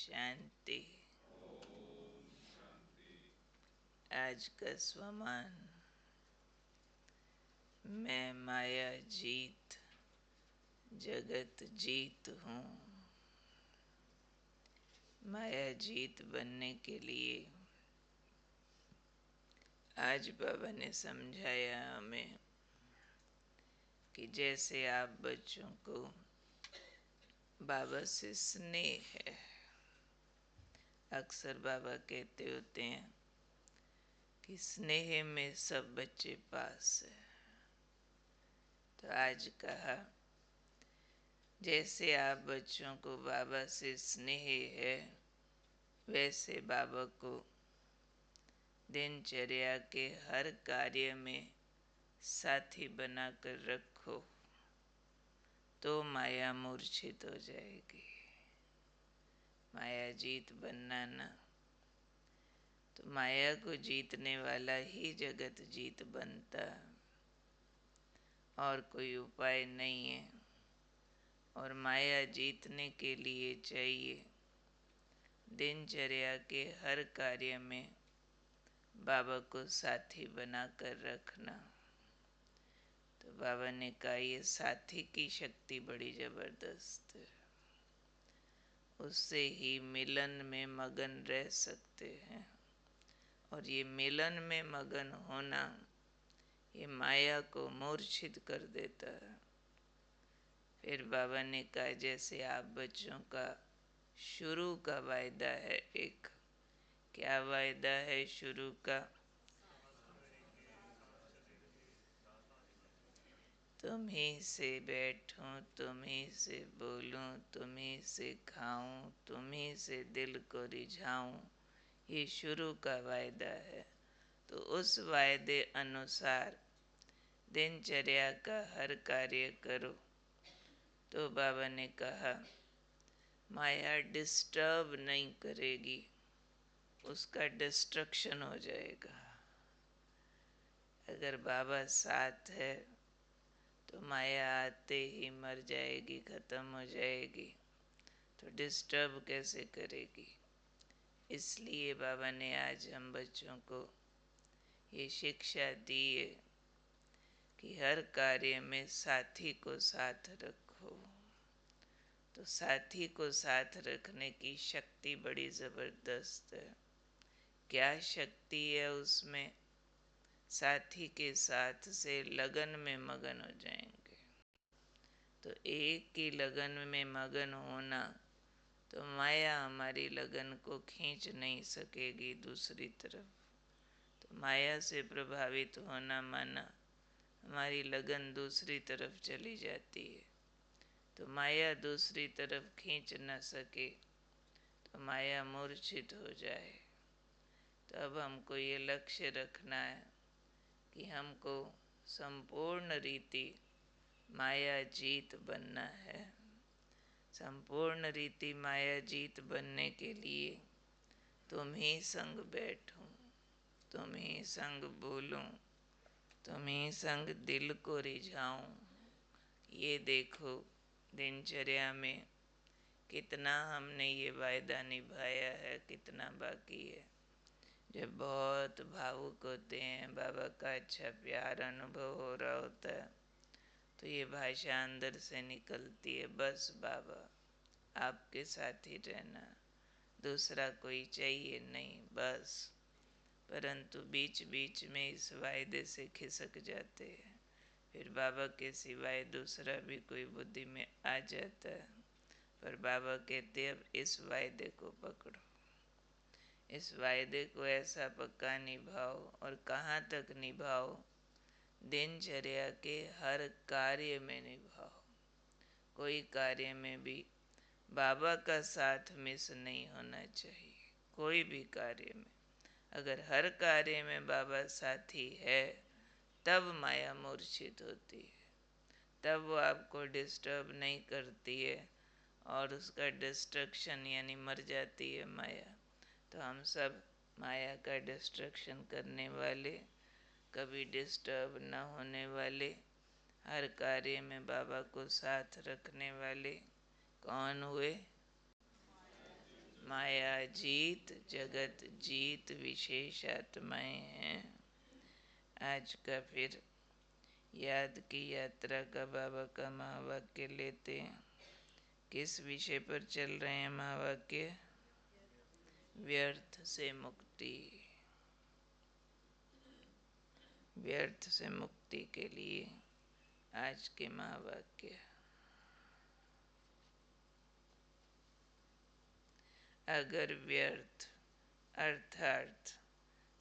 शांति। आज का स्वमान, मैं माया जीत जगत जीत हूँ। माया जीत बनने के लिए आज बाबा ने समझाया हमें कि जैसे आप बच्चों को बाबा से स्नेह है। अक्सर बाबा कहते होते हैं कि स्नेह में सब बच्चे पास है। तो आज कहा, जैसे आप बच्चों को बाबा से स्नेह है, वैसे बाबा को दिनचर्या के हर कार्य में साथी बनाकर रखो, तो माया मूर्छित हो जाएगी। माया जीत बनना ना, तो माया को जीतने वाला ही जगत जीत बनता, और कोई उपाय नहीं है। और माया जीतने के लिए चाहिए दिनचर्या के हर कार्य में बाबा को साथी बनाकर रखना। तो बाबा ने कहा, ये साथी की शक्ति बड़ी जबरदस्त है। उससे ही मिलन में मगन रह सकते हैं। और ये मिलन में मगन होना, ये माया को मूर्छित कर देता है। फिर बाबा ने कहा, जैसे आप बच्चों का शुरू का वायदा है एक, क्या वायदा है शुरू का? तुम्हीं से बैठूं, तुम्हीं से बोलूं, तुम्हीं से खाऊं, तुम्हीं से दिल को रिझाऊं, ये शुरू का वायदा है। तो उस वायदे अनुसार दिनचर्या का हर कार्य करो। तो बाबा ने कहा, माया डिस्टर्ब नहीं करेगी, उसका डिस्ट्रक्शन हो जाएगा। अगर बाबा साथ है तो माया आते ही मर जाएगी, खत्म हो जाएगी। तो डिस्टर्ब कैसे करेगी? इसलिए बाबा ने आज हम बच्चों को ये शिक्षा दी है कि हर कार्य में साथी को साथ रखो। तो साथी को साथ रखने की शक्ति बड़ी जबरदस्त है। क्या शक्ति है उसमें? साथी के साथ से लगन में मगन हो जाएंगे। तो एक की लगन में मगन होना, तो माया हमारी लगन को खींच नहीं सकेगी दूसरी तरफ। तो माया से प्रभावित होना माना हमारी लगन दूसरी तरफ चली जाती है। तो माया दूसरी तरफ खींच न सके, तो माया मूर्छित हो जाए। तो अब हमको ये लक्ष्य रखना है कि हमको संपूर्ण रीति माया जीत बनना है। संपूर्ण रीति माया जीत बनने के लिए तुम ही संग बैठूं, तुम ही संग बोलूं, तुम ही संग दिल को रिझाऊं। ये देखो दिनचर्या में कितना हमने ये वायदा निभाया है, कितना बाकी है। जब बहुत भावुक होते हैं, बाबा का अच्छा प्यार अनुभव हो रहा होता है, तो ये भाषा अंदर से निकलती है, बस बाबा आपके साथ ही रहना, दूसरा कोई चाहिए नहीं, बस। परंतु बीच बीच में इस वायदे से खिसक जाते हैं। फिर बाबा के सिवाय दूसरा भी कोई बुद्धि में आ जाता है। पर बाबा कहते, अब इस वायदे को पकड़ो, इस वायदे को ऐसा पक्का निभाओ। और कहाँ तक निभाओ? दिनचर्या के हर कार्य में निभाओ। कोई कार्य में भी बाबा का साथ मिस नहीं होना चाहिए। कोई भी कार्य में, अगर हर कार्य में बाबा साथी है, तब माया मूर्छित होती है, तब वो आपको डिस्टर्ब नहीं करती है और उसका डिस्ट्रक्शन यानी मर जाती है माया। तो हम सब माया का डिस्ट्रक्शन करने वाले, कभी डिस्टर्ब न होने वाले, हर कार्य में बाबा को साथ रखने वाले कौन हुए? माया जीत जगत जीत विशेष आत्माएं हैं। आज का फिर याद की यात्रा का बाबा का महावाक्य लेते हैं। किस विषय पर चल रहे हैं महावाक्य? व्यर्थ से मुक्ति। व्यर्थ से मुक्ति के लिए आज के महावाक्य। अगर व्यर्थ अर्थात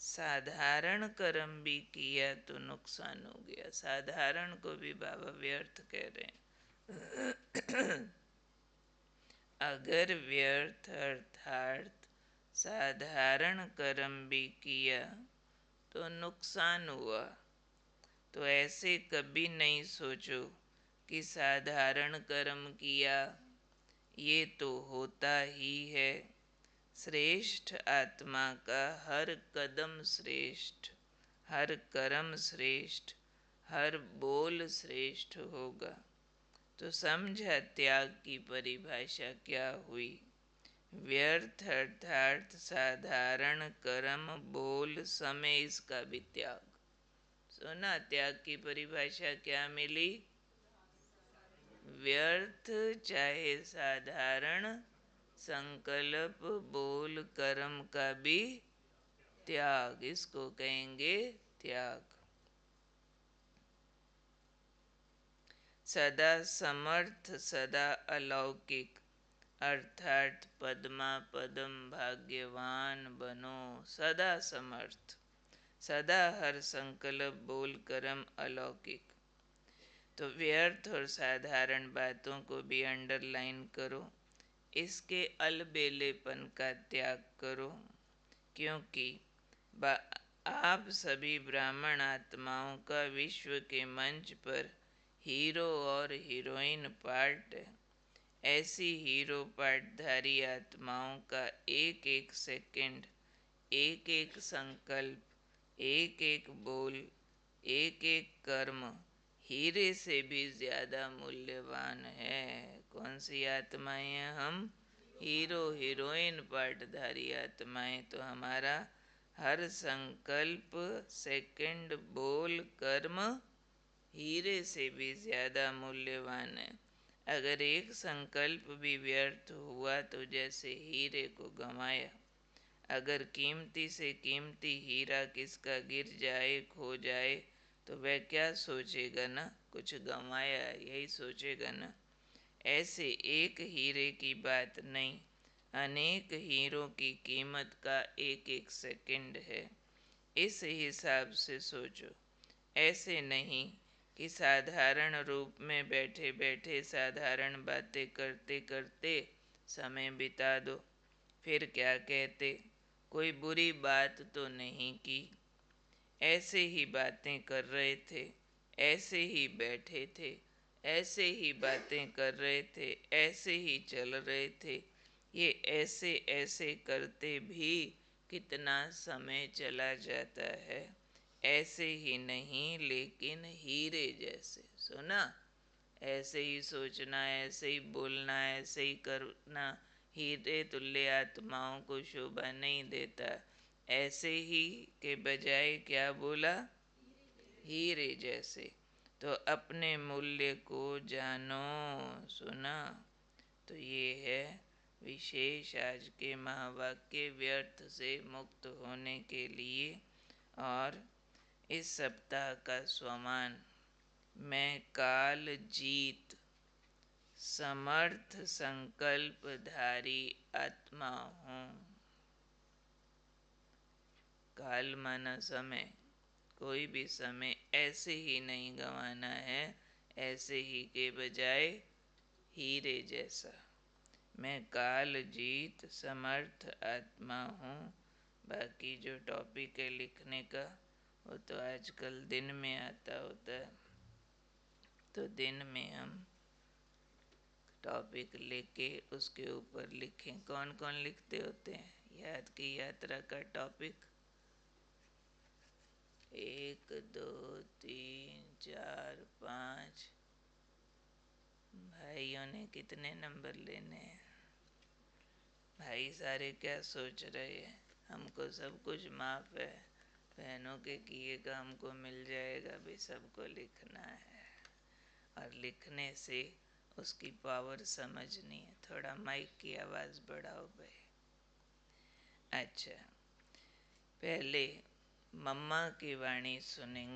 साधारण कर्म भी किया तो नुकसान हो गया। साधारण को भी बाबा व्यर्थ कह रहे हैं। अगर व्यर्थ अर्थात साधारण कर्म भी किया तो नुकसान हुआ। तो ऐसे कभी नहीं सोचो कि साधारण कर्म किया, ये तो होता ही है। श्रेष्ठ आत्मा का हर कदम श्रेष्ठ, हर कर्म श्रेष्ठ, हर बोल श्रेष्ठ होगा। तो समझा त्याग की परिभाषा क्या हुई? व्यर्थ अर्थात साधारण कर्म बोल समय इसका भी त्याग। सुना त्याग की परिभाषा क्या मिली? व्यर्थ चाहे साधारण संकल्प बोल कर्म का भी त्याग, इसको कहेंगे त्याग। सदा समर्थ सदा अलौकिक अर्थात पद्मा पदम भाग्यवान बनो। सदा समर्थ, सदा हर संकल्प बोल कर्म अलौकिक। तो व्यर्थ और साधारण बातों को भी अंडरलाइन करो। इसके अलबेलेपन का त्याग करो, क्योंकि आप सभी ब्राह्मण आत्माओं का विश्व के मंच पर हीरो और हीरोइन पार्ट है। ऐसी हीरो पार्टधारी आत्माओं का एक एक सेकंड, एक एक संकल्प, एक एक बोल, एक एक कर्म हीरे से भी ज्यादा मूल्यवान है। कौन सी आत्माएं हैं हम? हीरो हीरोइन पार्टधारी आत्माएं। तो हमारा हर संकल्प, सेकंड, बोल, कर्म हीरे से भी ज्यादा मूल्यवान है। अगर एक संकल्प भी व्यर्थ हुआ तो जैसे हीरे को गंवाया। अगर कीमती से कीमती हीरा किसका गिर जाए, खो जाए, तो वह क्या सोचेगा ना, कुछ गंवाया, यही सोचेगा ना। ऐसे एक हीरे की बात नहीं, अनेक हीरों की कीमत का एक एक सेकंड है। इस हिसाब से सोचो। ऐसे नहीं कि साधारण रूप में बैठे बैठे साधारण बातें करते करते समय बिता दो। फिर क्या कहते, कोई बुरी बात तो नहीं की, ऐसे ही बातें कर रहे थे, ऐसे ही बैठे थे, ऐसे ही बातें कर रहे थे, ऐसे ही चल रहे थे। ये ऐसे ऐसे करते भी कितना समय चला जाता है। ऐसे ही नहीं लेकिन हीरे जैसे। सुना? ऐसे ही सोचना, ऐसे ही बोलना, ऐसे ही करना हीरे तुल्य आत्माओं को शोभा नहीं देता। ऐसे ही के बजाय क्या बोला? हीरे जैसे। तो अपने मूल्य को जानो। सुना? तो ये है विशेष आज के महावाक्य व्यर्थ से मुक्त होने के लिए। और इस सप्ताह का स्वमान, मैं काल जीत समर्थ संकल्पधारी आत्मा हूँ। काल माना समय, कोई भी समय ऐसे ही नहीं गंवाना है, ऐसे ही के बजाय हीरे जैसा। मैं काल जीत समर्थ आत्मा हूँ। बाकी जो टॉपिक है लिखने का, वो तो आजकल दिन में आता होता है। तो दिन में हम टॉपिक लेके उसके ऊपर लिखें। कौन कौन लिखते होते हैं याद की यात्रा का टॉपिक? 1 2 3 4 5। भाइयों ने कितने नंबर लेने हैं? भाई सारे क्या सोच रहे हैं, हमको सब कुछ माफ है, बहनों के किए का हमको मिल जाएगा भी, सबको लिखना है। और लिखने से उसकी पावर समझनी है। थोड़ा माइक की आवाज़ बढ़ाओ भाई। अच्छा, पहले मम्मा की वाणी सुनेंगे।